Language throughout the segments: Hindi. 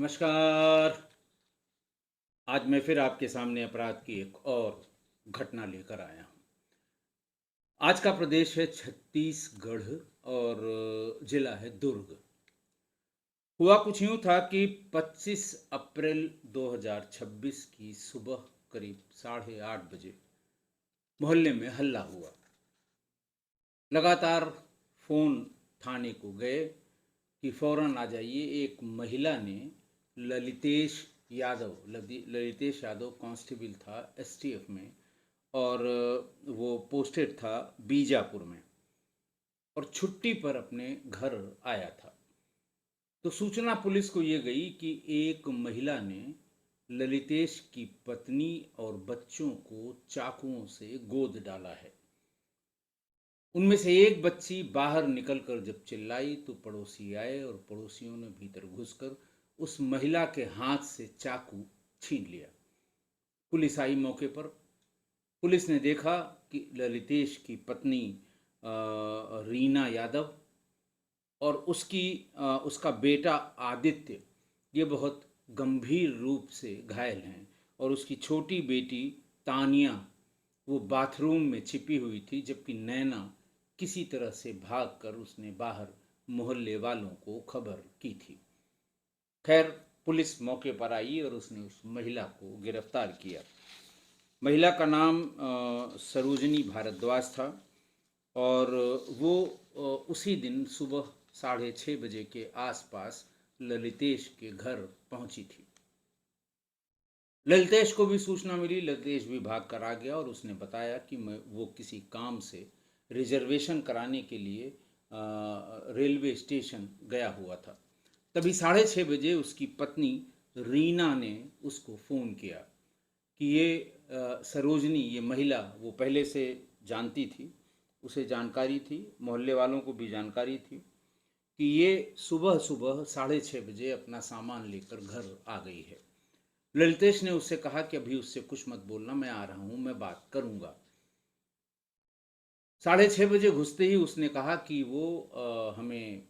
नमस्कार। आज मैं फिर आपके सामने अपराध की एक और घटना लेकर आया हूँ। आज का प्रदेश है छत्तीसगढ़ और जिला है दुर्ग। हुआ कुछ यूँ था कि 25 अप्रैल 2026 की सुबह करीब 8:30 बजे मोहल्ले में हल्ला हुआ। लगातार फ़ोन थाने को गए कि फ़ौरन आ जाइए। एक महिला ने ललितेश यादव कांस्टेबल था एसटीएफ में, और वो पोस्टेड था बीजापुर में, और छुट्टी पर अपने घर आया था। तो सूचना पुलिस को ये गई कि एक महिला ने ललितेश की पत्नी और बच्चों को चाकुओं से गोद डाला है। उनमें से एक बच्ची बाहर निकलकर जब चिल्लाई तो पड़ोसी आए और पड़ोसियों ने भीतर घुसकर उस महिला के हाथ से चाकू छीन लिया। पुलिस आई मौके पर। पुलिस ने देखा कि ललितेश की पत्नी रीना यादव और उसका बेटा आदित्य ये बहुत गंभीर रूप से घायल हैं, और उसकी छोटी बेटी तानिया वो बाथरूम में छिपी हुई थी, जबकि नैना किसी तरह से भागकर उसने बाहर मोहल्ले वालों को खबर की थी। खैर, पुलिस मौके पर आई और उसने उस महिला को गिरफ्तार किया। महिला का नाम सरोजनी भारद्वाज था, और वो उसी दिन सुबह 6:30 बजे के आसपास ललितेश के घर पहुंची थी। ललितेश को भी सूचना मिली। ललितेश भी भाग कर आ गया और उसने बताया कि वो किसी काम से रिजर्वेशन कराने के लिए रेलवे स्टेशन गया हुआ था। तभी 6:30 बजे उसकी पत्नी रीना ने उसको फ़ोन किया कि ये सरोजनी, ये महिला वो पहले से जानती थी, उसे जानकारी थी, मोहल्ले वालों को भी जानकारी थी कि ये सुबह सुबह 6:30 बजे अपना सामान लेकर घर आ गई है। ललितेश ने उससे कहा कि अभी उससे कुछ मत बोलना, मैं आ रहा हूँ, मैं बात करूँगा। 6:30 बजे घुसते ही उसने कहा कि वो हमें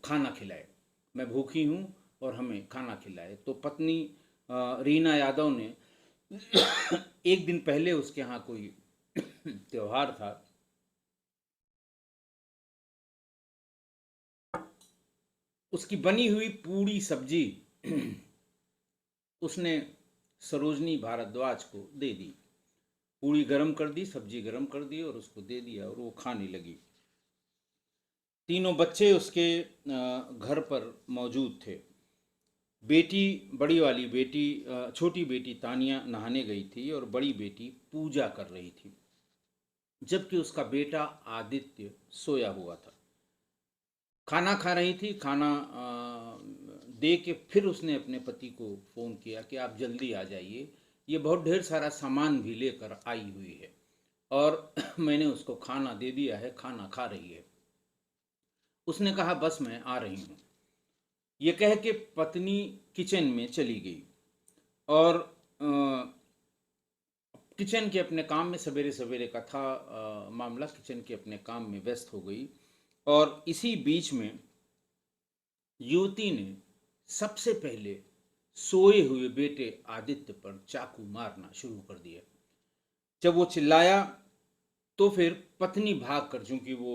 खाना खिलाए, मैं भूखी हूँ और हमें खाना खिलाए। तो पत्नी रीना यादव ने एक दिन पहले उसके यहाँ कोई त्योहार था, उसकी बनी हुई पूरी सब्जी उसने सरोजनी भारद्वाज को दे दी। पूरी गरम कर दी, सब्जी गरम कर दी और उसको दे दिया, और वो खाने लगी। तीनों बच्चे उसके घर पर मौजूद थे। बेटी, बड़ी वाली बेटी, छोटी बेटी तानिया नहाने गई थी और बड़ी बेटी पूजा कर रही थी, जबकि उसका बेटा आदित्य सोया हुआ था। खाना खा रही थी। खाना दे के फिर उसने अपने पति को फ़ोन किया कि आप जल्दी आ जाइए, ये बहुत ढेर सारा सामान भी लेकर आई हुई है, और मैंने उसको खाना दे दिया है, खाना खा रही है। उसने कहा बस मैं आ रही हूँ। ये कह के पत्नी किचन में चली गई, और किचन के अपने काम में, सवेरे सवेरे का था मामला, किचन के अपने काम में व्यस्त हो गई। और इसी बीच में युवती ने सबसे पहले सोए हुए बेटे आदित्य पर चाकू मारना शुरू कर दिया। जब वो चिल्लाया तो फिर पत्नी भाग कर, चूंकि वो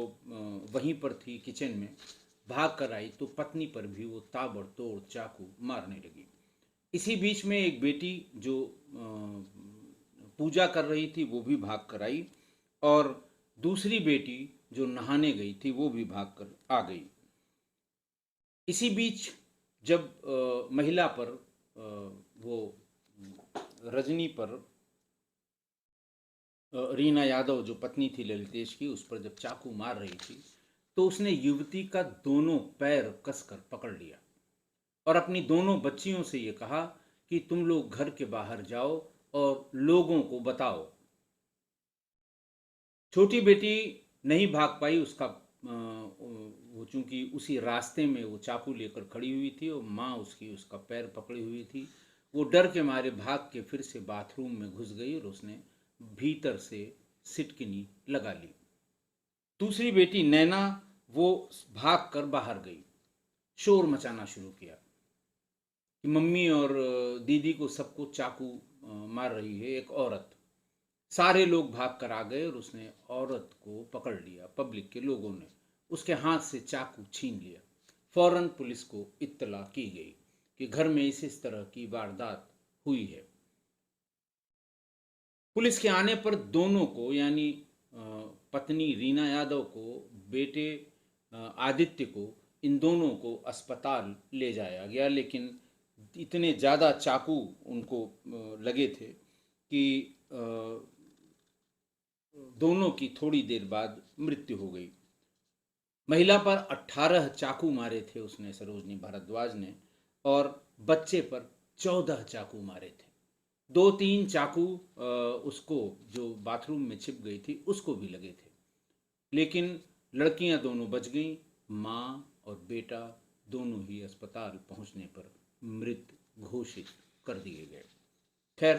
वहीं पर थी किचन में, भाग कर आई तो पत्नी पर भी वो ताबड़तोड़ चाकू मारने लगी। इसी बीच में एक बेटी जो पूजा कर रही थी वो भी भाग कर आई, और दूसरी बेटी जो नहाने गई थी वो भी भाग कर आ गई। इसी बीच जब महिला पर वो रजनी पर रीना यादव जो पत्नी थी ललितेश की, उस पर जब चाकू मार रही थी, तो उसने युवती का दोनों पैर कसकर पकड़ लिया और अपनी दोनों बच्चियों से ये कहा कि तुम लोग घर के बाहर जाओ और लोगों को बताओ। छोटी बेटी नहीं भाग पाई। उसका वो चूंकि उसी रास्ते में वो चाकू लेकर खड़ी हुई थी और माँ उसकी उसका पैर पकड़ी हुई थी। वो डर के मारे भाग के फिर से बाथरूम में घुस गई और उसने भीतर से सिटकिनी लगा ली। दूसरी बेटी नैना वो भाग कर बाहर गई, शोर मचाना शुरू किया। कि मम्मी और दीदी को सबको चाकू मार रही है एक औरत। सारे लोग भाग कर आ गए और उसने औरत को पकड़ लिया। पब्लिक के लोगों ने उसके हाथ से चाकू छीन लिया। फौरन पुलिस को इत्तला की गई कि घर में इस तरह की वारदात हुई है। पुलिस के आने पर दोनों को यानी पत्नी रीना यादव को, बेटे आदित्य को, इन दोनों को अस्पताल ले जाया गया, लेकिन इतने ज़्यादा चाकू उनको लगे थे कि दोनों की थोड़ी देर बाद मृत्यु हो गई। महिला पर 18 चाकू मारे थे उसने, सरोजनी भारद्वाज ने, और बच्चे पर 14 चाकू मारे थे। 2-3 चाकू उसको जो बाथरूम में छिप गई थी उसको भी लगे थे, लेकिन लड़कियां दोनों बच गईं। माँ और बेटा दोनों ही अस्पताल पहुंचने पर मृत घोषित कर दिए गए। खैर,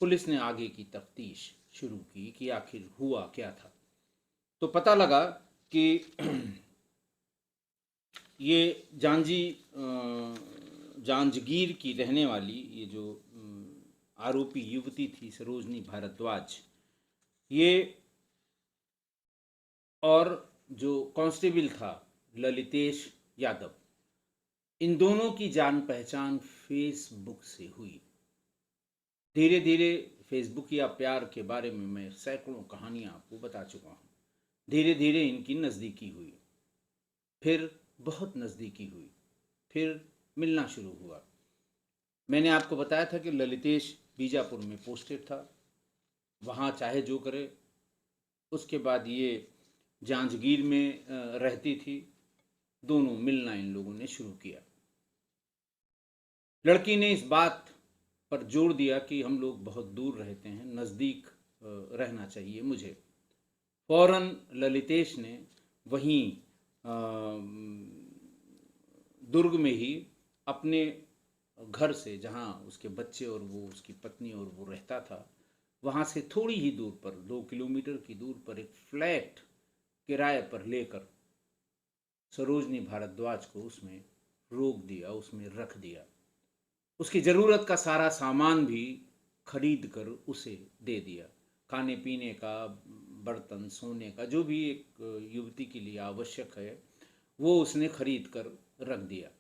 पुलिस ने आगे की तफ्तीश शुरू की कि आखिर हुआ क्या था। तो पता लगा कि ये जांजगीर की रहने वाली ये जो आरोपी युवती थी सरोजनी भारद्वाज, ये और जो कांस्टेबल था ललितेश यादव, इन दोनों की जान पहचान फेसबुक से हुई। धीरे धीरे फेसबुक या प्यार के बारे में मैं सैकड़ों कहानियां आपको बता चुका हूँ। धीरे धीरे इनकी नज़दीकी हुई, फिर बहुत नज़दीकी हुई, फिर मिलना शुरू हुआ। मैंने आपको बताया था कि ललितेश बीजापुर में पोस्टेड था, वहाँ चाहे जो करे। उसके बाद ये जांजगीर में रहती थी। दोनों मिलना इन लोगों ने शुरू किया। लड़की ने इस बात पर जोर दिया कि हम लोग बहुत दूर रहते हैं, नज़दीक रहना चाहिए मुझे। फौरन ललितेश ने वहीं दुर्ग में ही अपने घर से, जहाँ उसके बच्चे और वो उसकी पत्नी और वो रहता था, वहाँ से थोड़ी ही दूर पर 2 किलोमीटर की दूर पर एक फ्लैट किराए पर लेकर सरोजनी भारद्वाज को उसमें रोक दिया, उसमें रख दिया। उसकी ज़रूरत का सारा सामान भी खरीद कर उसे दे दिया। खाने पीने का, बर्तन, सोने का, जो भी एक युवती के लिए आवश्यक है, वो उसने खरीद कर रख दिया।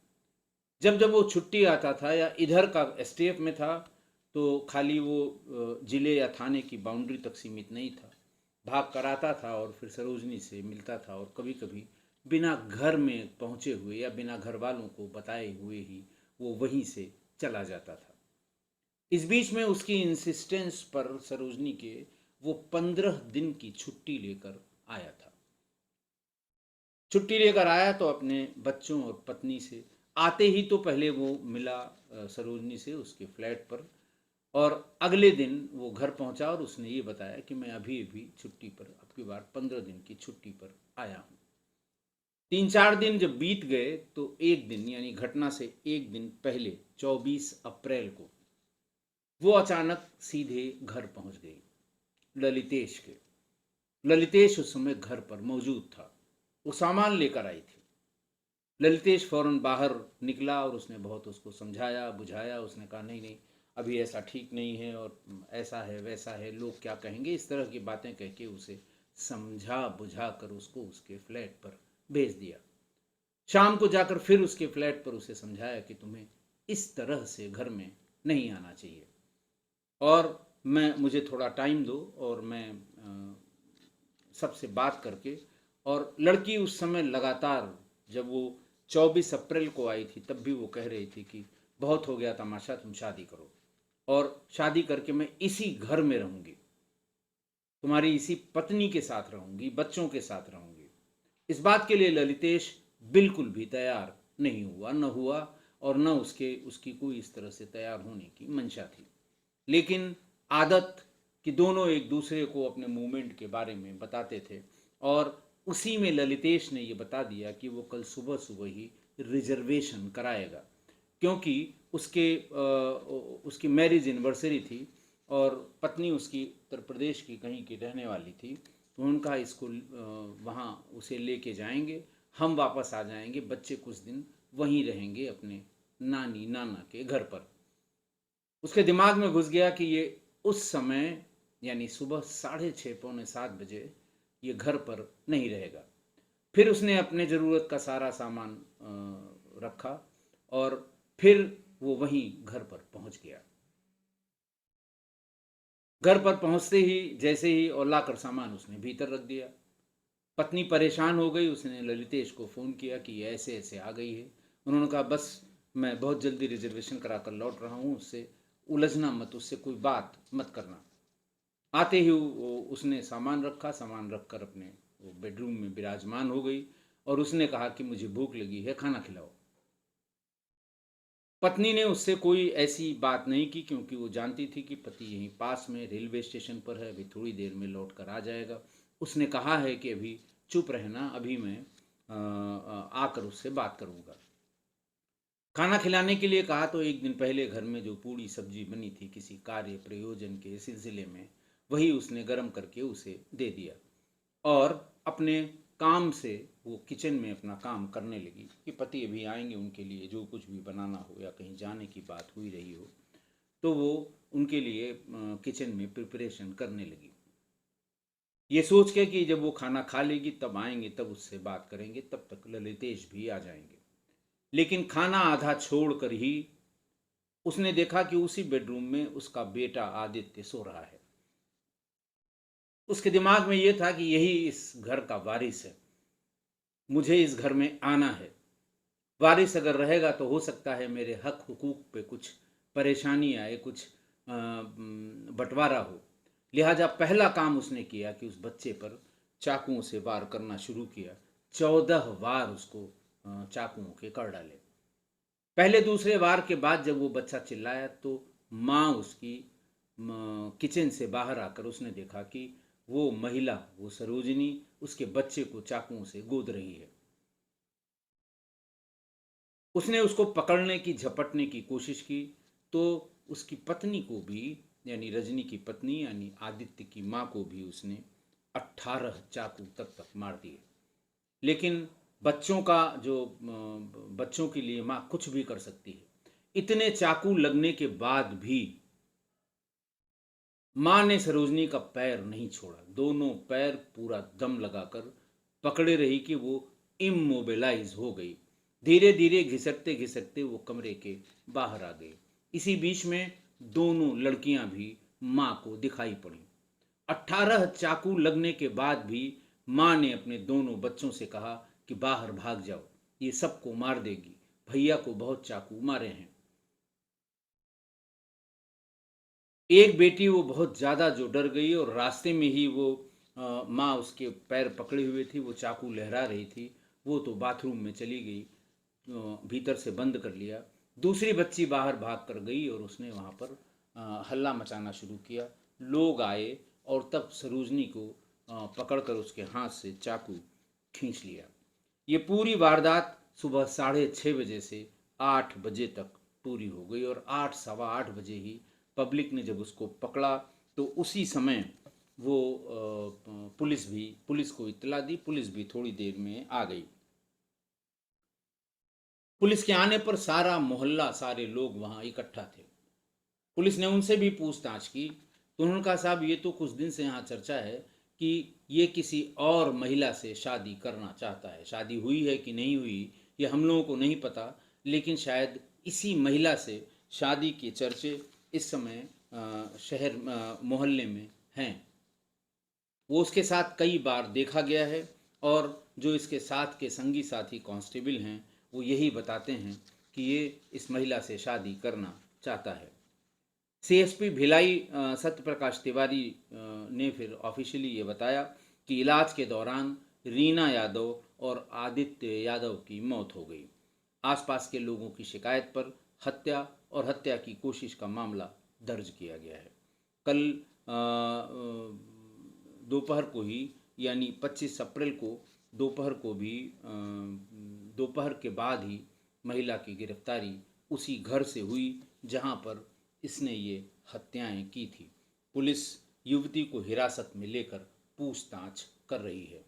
जब जब वो छुट्टी आता था या इधर का एसटीएफ में था, तो खाली वो ज़िले या थाने की बाउंड्री तक सीमित नहीं था, भाग कर आता था और फिर सरोजनी से मिलता था, और कभी कभी बिना घर में पहुँचे हुए या बिना घर वालों को बताए हुए ही वो वहीं से चला जाता था। इस बीच में उसकी इंसिस्टेंस पर सरोजनी के वो 15 दिन की छुट्टी लेकर आया था। छुट्टी लेकर आया तो अपने बच्चों और पत्नी से, आते ही तो पहले वो मिला सरोजनी से उसके फ्लैट पर, और अगले दिन वो घर पहुंचा और उसने ये बताया कि मैं अभी अभी छुट्टी पर, अब की बार 15 दिन की छुट्टी पर आया हूँ। 3-4 दिन जब बीत गए तो एक दिन, यानी घटना से एक दिन पहले 24 अप्रैल को वो अचानक सीधे घर पहुंच गई ललितेश के। ललितेश उस समय घर पर मौजूद था, वो सामान लेकर आई थी। ललितेश फौरन बाहर निकला और उसने बहुत उसको समझाया बुझाया। उसने कहा नहीं नहीं, अभी ऐसा ठीक नहीं है, और ऐसा है वैसा है, लोग क्या कहेंगे, इस तरह की बातें कह के उसे समझा बुझा कर उसको उसके फ्लैट पर भेज दिया। शाम को जाकर फिर उसके फ्लैट पर उसे समझाया कि तुम्हें इस तरह से घर में नहीं आना चाहिए, और मुझे थोड़ा टाइम दो और मैं सबसे बात करके। और लड़की उस समय लगातार, जब वो 24 अप्रैल को आई थी तब भी वो कह रही थी कि बहुत हो गया तमाशा, तुम शादी करो, और शादी करके मैं इसी घर में रहूँगी, तुम्हारी इसी पत्नी के साथ रहूँगी, बच्चों के साथ रहूँगी। इस बात के लिए ललितेश बिल्कुल भी तैयार नहीं हुआ, न हुआ, और न उसकी कोई इस तरह से तैयार होने की मंशा थी। लेकिन आदत कि दोनों एक दूसरे को अपने मूवमेंट के बारे में बताते थे, और उसी में ललितेश ने ये बता दिया कि वो कल सुबह सुबह ही रिजर्वेशन कराएगा, क्योंकि उसकी मैरिज एनिवर्सरी थी और पत्नी उसकी उत्तर प्रदेश की कहीं की रहने वाली थी। तो उनका इसको वहाँ उसे लेके जाएंगे, हम वापस आ जाएंगे, बच्चे कुछ दिन वहीं रहेंगे अपने नानी नाना के घर पर। उसके दिमाग में घुस गया कि ये उस समय यानी सुबह 6:30 पौने 7 बजे ये घर पर नहीं रहेगा। फिर उसने अपने ज़रूरत का सारा सामान रखा और फिर वो वहीं घर पर पहुंच गया। घर पर पहुंचते ही जैसे ही और लाकर सामान उसने भीतर रख दिया। पत्नी परेशान हो गई, उसने ललितेश को फ़ोन किया कि ये ऐसे ऐसे आ गई है। उन्होंने कहा बस मैं बहुत जल्दी रिजर्वेशन करा कर लौट रहा हूँ, उससे उलझना मत, उससे कोई बात मत करना। आते ही उसने सामान रखा, सामान रख कर अपने वो बेडरूम में विराजमान हो गई और उसने कहा कि मुझे भूख लगी है, खाना खिलाओ। पत्नी ने उससे कोई ऐसी बात नहीं की क्योंकि वो जानती थी कि पति यहीं पास में रेलवे स्टेशन पर है, अभी थोड़ी देर में लौट कर आ जाएगा। उसने कहा है कि अभी चुप रहना, अभी मैं आकर उससे बात करूँगा। खाना खिलाने के लिए कहा तो एक दिन पहले घर में जो पूड़ी सब्जी बनी थी किसी कार्य प्रयोजन के सिलसिले में, वही उसने गर्म करके उसे दे दिया और अपने काम से वो किचन में अपना काम करने लगी कि पति अभी आएंगे, उनके लिए जो कुछ भी बनाना हो या कहीं जाने की बात हुई रही हो तो वो उनके लिए किचन में प्रिपरेशन करने लगी, ये सोच के कि जब वो खाना खा लेगी तब आएंगे, तब उससे बात करेंगे, तब तक ललितेश भी आ जाएंगे। लेकिन खाना आधा छोड़कर ही उसने देखा कि उसी बेडरूम में उसका बेटा आदित्य सो रहा है। उसके दिमाग में यह था कि यही इस घर का वारिस है, मुझे इस घर में आना है। वारिस अगर रहेगा तो हो सकता है मेरे हक हुकूक पे कुछ परेशानी आए, कुछ बंटवारा हो। लिहाजा पहला काम उसने किया कि उस बच्चे पर चाकुओं से वार करना शुरू किया। 14 वार उसको चाकुओं के कर डाले। पहले दूसरे वार के बाद जब वो बच्चा चिल्लाया तो माँ उसकी किचन से बाहर आकर उसने देखा कि वो महिला, वो सरोजिनी, उसके बच्चे को चाकुओं से गोद रही है। उसने उसको पकड़ने की, झपटने की कोशिश की तो उसकी पत्नी को भी, यानी रजनी की पत्नी यानी आदित्य की माँ को भी उसने 18 चाकू तक तक मार दिए। लेकिन बच्चों का जो बच्चों के लिए माँ कुछ भी कर सकती है। इतने चाकू लगने के बाद भी माँ ने सरोजनी का पैर नहीं छोड़ा, दोनों पैर पूरा दम लगाकर पकड़े रही कि वो इमोबिलाइज हो गई। धीरे धीरे घिसटते घिसटते वो कमरे के बाहर आ गई। इसी बीच में दोनों लड़कियां भी माँ को दिखाई पड़ी। 18 चाकू लगने के बाद भी माँ ने अपने दोनों बच्चों से कहा कि बाहर भाग जाओ, ये सबको मार देगी, भैया को बहुत चाकू मारे हैं। एक बेटी वो बहुत ज़्यादा जो डर गई और रास्ते में ही वो माँ उसके पैर पकड़े हुए थी, वो चाकू लहरा रही थी, वो तो बाथरूम में चली गई, भीतर से बंद कर लिया। दूसरी बच्ची बाहर भाग कर गई और उसने वहाँ पर हल्ला मचाना शुरू किया। लोग आए और तब सरोजनी को पकड़कर उसके हाथ से चाकू खींच लिया। ये पूरी वारदात सुबह 6:30 बजे से 8 बजे तक पूरी हो गई और 8 सवा 8 बजे ही पब्लिक ने जब उसको पकड़ा तो उसी समय वो पुलिस को इत्तला दी। पुलिस भी थोड़ी देर में आ गई। पुलिस के आने पर सारा मोहल्ला, सारे लोग वहाँ इकट्ठा थे। पुलिस ने उनसे भी पूछताछ की तो उन्होंने कहा साहब ये तो कुछ दिन से यहाँ चर्चा है कि ये किसी और महिला से शादी करना चाहता है। शादी हुई है कि नहीं हुई ये हम लोगों को नहीं पता, लेकिन शायद इसी महिला से शादी के चर्चे इस समय शहर मोहल्ले में हैं। वो उसके साथ कई बार देखा गया है और जो इसके साथ के संगी साथी कांस्टेबल हैं वो यही बताते हैं कि ये इस महिला से शादी करना चाहता है। सीएसपी भिलाई सत्य प्रकाश तिवारी ने फिर ऑफिशियली ये बताया कि इलाज के दौरान रीना यादव और आदित्य यादव की मौत हो गई। आसपास के लोगों की शिकायत पर हत्या और हत्या की कोशिश का मामला दर्ज किया गया है। कल दोपहर को ही यानी 25 अप्रैल को दोपहर को भी दोपहर के बाद ही महिला की गिरफ्तारी उसी घर से हुई जहां पर इसने ये हत्याएं की थी। पुलिस युवती को हिरासत में लेकर पूछताछ कर रही है।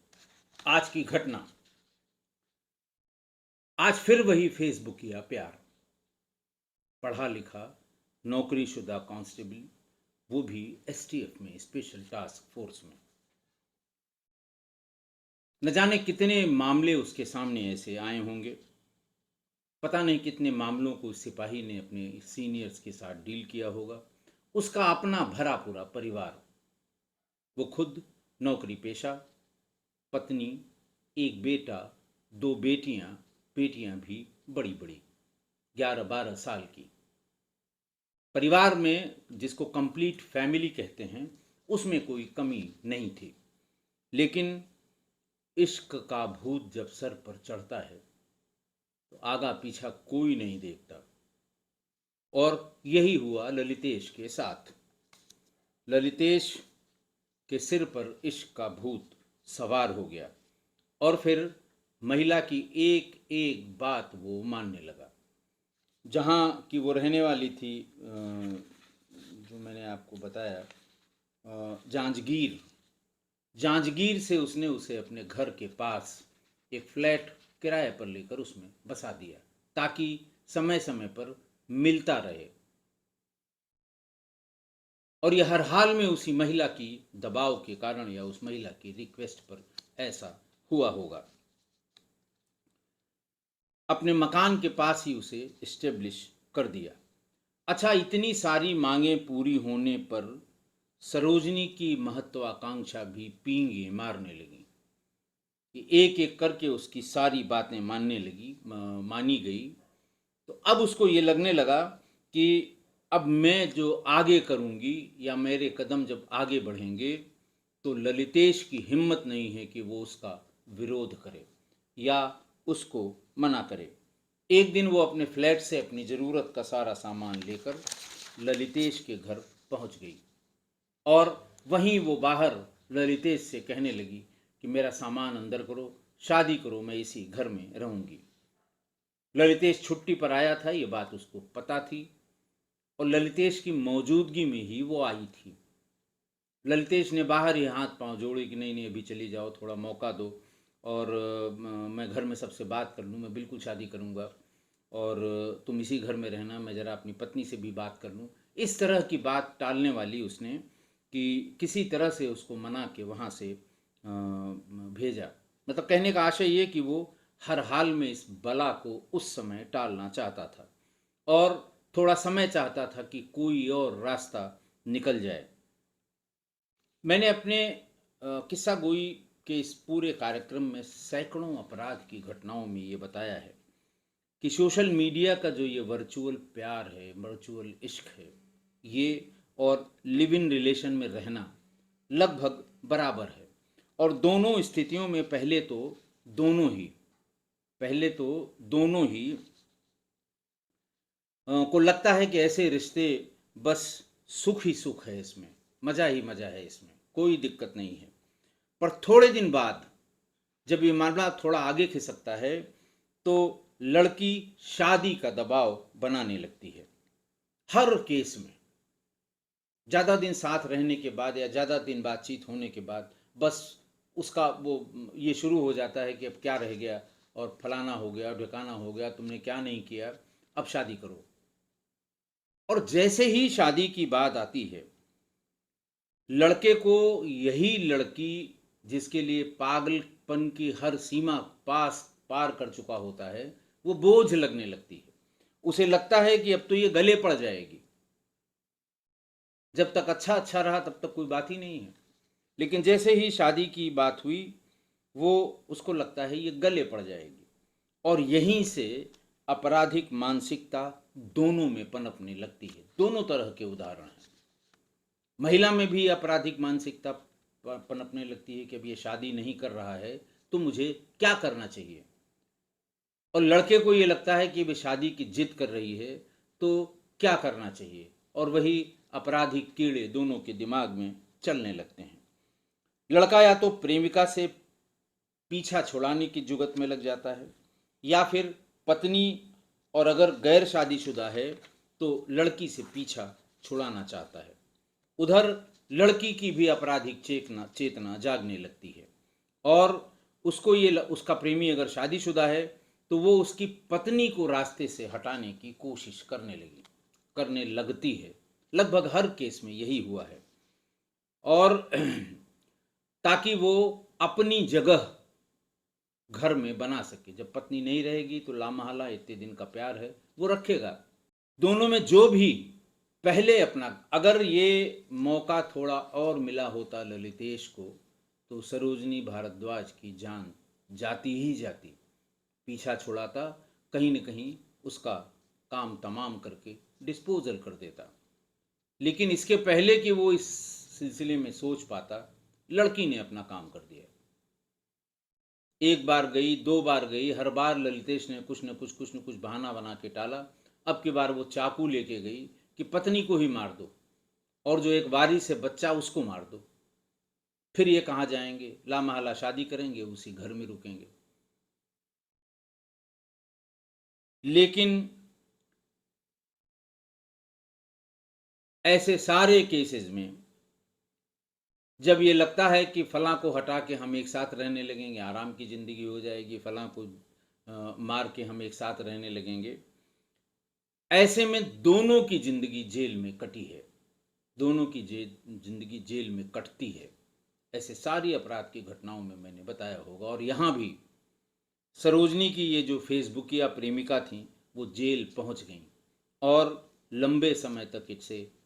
आज की घटना, आज फिर वही फेसबुक किया प्यार। पढ़ा लिखा, नौकरीशुदा कांस्टेबल, वो भी एसटीएफ में, स्पेशल टास्क फोर्स में। न जाने कितने मामले उसके सामने ऐसे आए होंगे, पता नहीं कितने मामलों को उस सिपाही ने अपने सीनियर्स के साथ डील किया होगा। उसका अपना भरा पूरा परिवार, वो खुद नौकरी पेशा, पत्नी, एक बेटा, दो बेटियां, बेटियां भी बड़ी बड़ी, 11-12 साल की। परिवार में जिसको कंप्लीट फैमिली कहते हैं, उसमें कोई कमी नहीं थी। लेकिन इश्क का भूत जब सर पर चढ़ता है तो आगा पीछा कोई नहीं देखता, और यही हुआ ललितेश के साथ। ललितेश के सिर पर इश्क का भूत सवार हो गया, और फिर महिला की एक एक बात वो मानने लगा। जहाँ की वो रहने वाली थी, जो मैंने आपको बताया, जांजगीर, जांजगीर से उसने उसे अपने घर के पास एक फ्लैट किराए पर लेकर उसमें बसा दिया, ताकि समय समय पर मिलता रहे। और यह हर हाल में उसी महिला की दबाव के कारण या उस महिला की रिक्वेस्ट पर ऐसा हुआ होगा। अपने मकान के पास ही उसे इस्टेब्लिश कर दिया। अच्छा, इतनी सारी मांगें पूरी होने पर सरोजनी की महत्वाकांक्षा भी पींगे मारने लगी कि एक एक करके उसकी सारी बातें मानी गई। तो अब उसको ये लगने लगा कि अब मैं जो आगे करूंगी या मेरे कदम जब आगे बढ़ेंगे तो ललितेश की हिम्मत नहीं है कि वो उसका विरोध करे या उसको मना करे। एक दिन वो अपने फ्लैट से अपनी ज़रूरत का सारा सामान लेकर ललितेश के घर पहुंच गई, और वहीं वो बाहर ललितेश से कहने लगी कि मेरा सामान अंदर करो, शादी करो, मैं इसी घर में रहूंगी। ललितेश छुट्टी पर आया था, ये बात उसको पता थी, और ललितेश की मौजूदगी में ही वो आई थी। ललितेश ने बाहर ही हाथ पांव जोड़े कि नहीं नहीं, अभी चली जाओ, थोड़ा मौका दो, और मैं घर में सबसे बात कर लूँ, मैं बिल्कुल शादी करूँगा, और तुम इसी घर में रहना, मैं ज़रा अपनी पत्नी से भी बात कर लूँ। इस तरह की बात टालने वाली उसने कि किसी तरह से उसको मना के वहाँ से भेजा। मतलब कहने का आशय ये कि वो हर हाल में इस बला को उस समय टालना चाहता था, और थोड़ा समय चाहता था कि कोई और रास्ता निकल जाए। मैंने अपने किस्सा गोई के इस पूरे कार्यक्रम में सैकड़ों अपराध की घटनाओं में ये बताया है कि सोशल मीडिया का जो ये वर्चुअल प्यार है, वर्चुअल इश्क है, ये और लिव इन रिलेशन में रहना लगभग बराबर है। और दोनों स्थितियों में पहले तो दोनों ही को लगता है कि ऐसे रिश्ते बस सुख ही सुख है, इसमें मज़ा ही मज़ा है, इसमें कोई दिक्कत नहीं है। पर थोड़े दिन बाद जब ये मामला थोड़ा आगे खिसकता है तो लड़की शादी का दबाव बनाने लगती है। हर केस में ज़्यादा दिन साथ रहने के बाद या ज़्यादा दिन बातचीत होने के बाद बस उसका वो ये शुरू हो जाता है कि अब क्या रह गया, और फलाना हो गया, ढिकाना हो गया, तुमने क्या नहीं किया, अब शादी करो। और जैसे ही शादी की बात आती है, लड़के को यही लड़की, जिसके लिए पागलपन की हर सीमा पार कर चुका होता है, वो बोझ लगने लगती है। उसे लगता है कि अब तो ये गले पड़ जाएगी। जब तक अच्छा अच्छा रहा तब तक कोई बात ही नहीं है, लेकिन जैसे ही शादी की बात हुई, वो उसको लगता है ये गले पड़ जाएगी, और यहीं से आपराधिक मानसिकता दोनों में पनपने लगती है। दोनों तरह के उदाहरण हैं। महिला में भी आपराधिक मानसिकता पनपने लगती है कि अब ये शादी नहीं कर रहा है तो मुझे क्या करना चाहिए, और लड़के को ये लगता है कि वे शादी की जिद कर रही है तो क्या करना चाहिए, और वही आपराधिक कीड़े दोनों के दिमाग में चलने लगते हैं। लड़का या तो प्रेमिका से पीछा छुड़ाने की जुगत में लग जाता है, या फिर पत्नी, और अगर गैर शादीशुदा है तो लड़की से पीछा छुड़ाना चाहता है। उधर लड़की की भी आपराधिक चेतना जागने लगती है, और उसका प्रेमी अगर शादीशुदा है तो वो उसकी पत्नी को रास्ते से हटाने की कोशिश करने लगी। करने लगती है। लगभग हर केस में यही हुआ है। और ताकि वो अपनी जगह घर में बना सके। जब पत्नी नहीं रहेगी तो लामहला इतने दिन का प्यार है वो रखेगा। दोनों में जो भी पहले अपना, अगर ये मौका थोड़ा और मिला होता ललितेश को तो सरोजनी भारद्वाज की जान जाती ही जाती। पीछा छुड़ाता, कहीं न कहीं उसका काम तमाम करके डिस्पोजल कर देता। लेकिन इसके पहले कि वो इस सिलसिले में सोच पाता, लड़की ने अपना काम कर दिया। एक बार गई, दो बार गई, हर बार ललितेश ने कुछ न कुछ बहाना बना के टाला। अब की बार वो चाकू लेके गई कि पत्नी को ही मार दो और जो एक वारिस है बच्चा उसको मार दो। फिर ये कहाँ जाएंगे, लामहला शादी करेंगे, उसी घर में रुकेंगे। लेकिन ऐसे सारे केसेस में जब ये लगता है कि फलां को हटा के हम एक साथ रहने लगेंगे, आराम की ज़िंदगी हो जाएगी, फलां को मार के हम एक साथ रहने लगेंगे, ऐसे में दोनों की ज़िंदगी जेल में कटी है। दोनों की ज़िंदगी जेल में कटती है। ऐसे सारी अपराध की घटनाओं में मैंने बताया होगा। और यहाँ भी सरोजनी की ये जो फेसबुकिया प्रेमिका थी वो जेल पहुँच गई और लंबे समय तक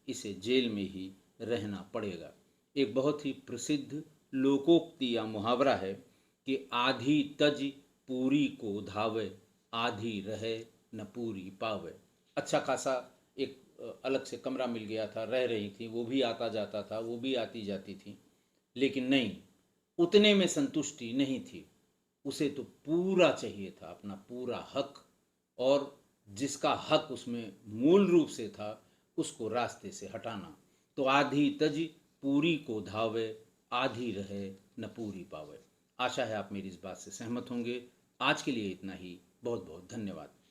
इसे जेल में ही रहना पड़ेगा। एक बहुत ही प्रसिद्ध लोकोक्ति या मुहावरा है कि आधी तज पूरी को धावे, आधी रहे न पूरी पावे। अच्छा खासा एक अलग से कमरा मिल गया था, रह रही थी, वो भी आता जाता था, वो भी आती जाती थी, लेकिन नहीं, उतने में संतुष्टि नहीं थी। उसे तो पूरा चाहिए था, अपना पूरा हक, और जिसका हक उसमें मूल रूप से था उसको रास्ते से हटाना। तो आधी तज पूरी को धावे, आधी रहे न पूरी पावे। आशा है आप मेरी इस बात से सहमत होंगे। आज के लिए इतना ही। बहुत बहुत धन्यवाद।